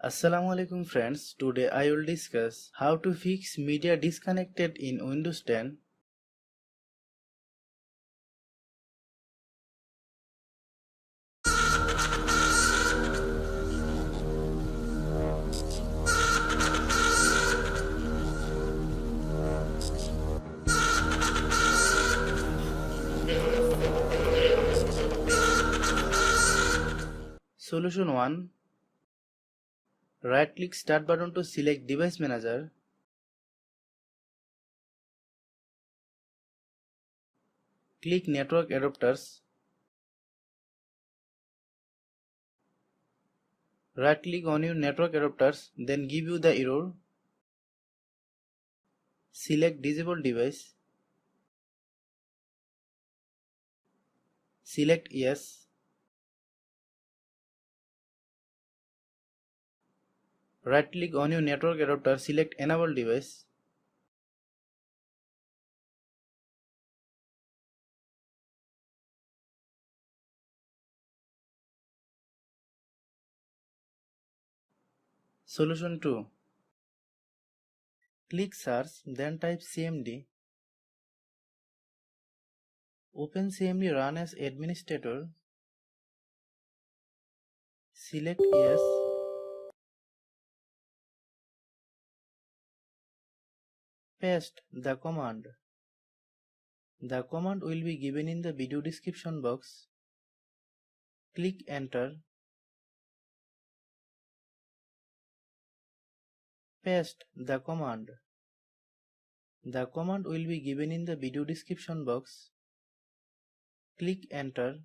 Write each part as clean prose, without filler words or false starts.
Assalamualaikum friends, today I will discuss how to fix media disconnected in Windows 10. Solution 1. Right click Start button to select Device Manager. Click Network Adapters. Right click on your network adapters, then give you the error. Select Disable Device. Select Yes. Right click on your network adapter, select Enable Device. Solution 2. Click Search, then type CMD. Open CMD Run as Administrator. Select Yes. Paste the command. The command will be given in the video description box. Click Enter. Paste the command. The command will be given in the video description box. Click Enter.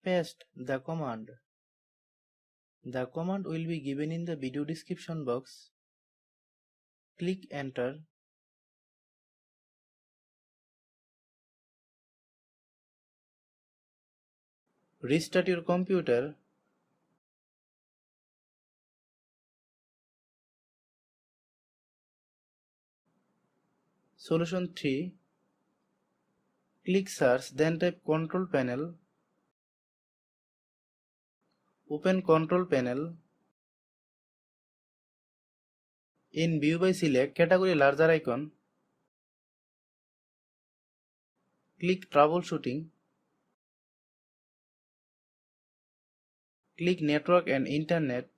Paste the command. The command will be given in the video description box. Click Enter. Restart your computer. Solution 3. Click Search, then type Control Panel. Open Control Panel. In View by select Category Larger icon. Click Troubleshooting. Click Network and Internet.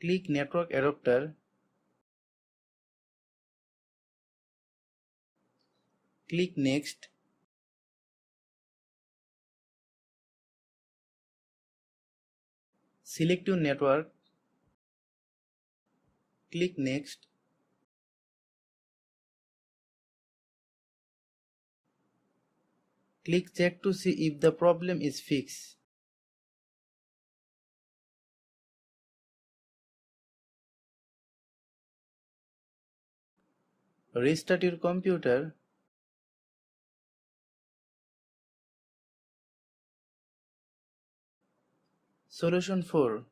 Click Network Adapter. Click Next. Select your network. Click Next. Click Check to see if the problem is fixed. Restart your computer. Solution 4.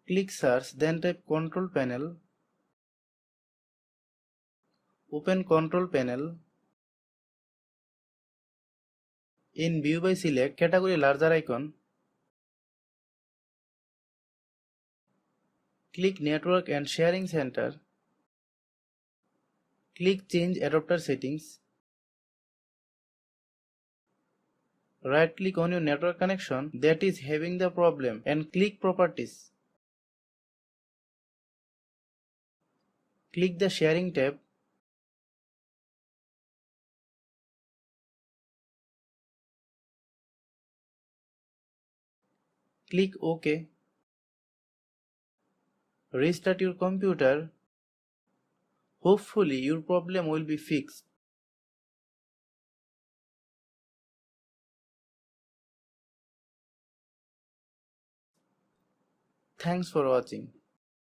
Click Search, then type Control Panel. Open Control Panel. In View by select Category Larger icon. Click Network and Sharing Center. Click Change Adapter Settings. Right click on your network connection that is having the problem and click Properties. Click the Sharing tab. Click OK. Restart your computer. Hopefully your problem will be fixed. Thanks for watching.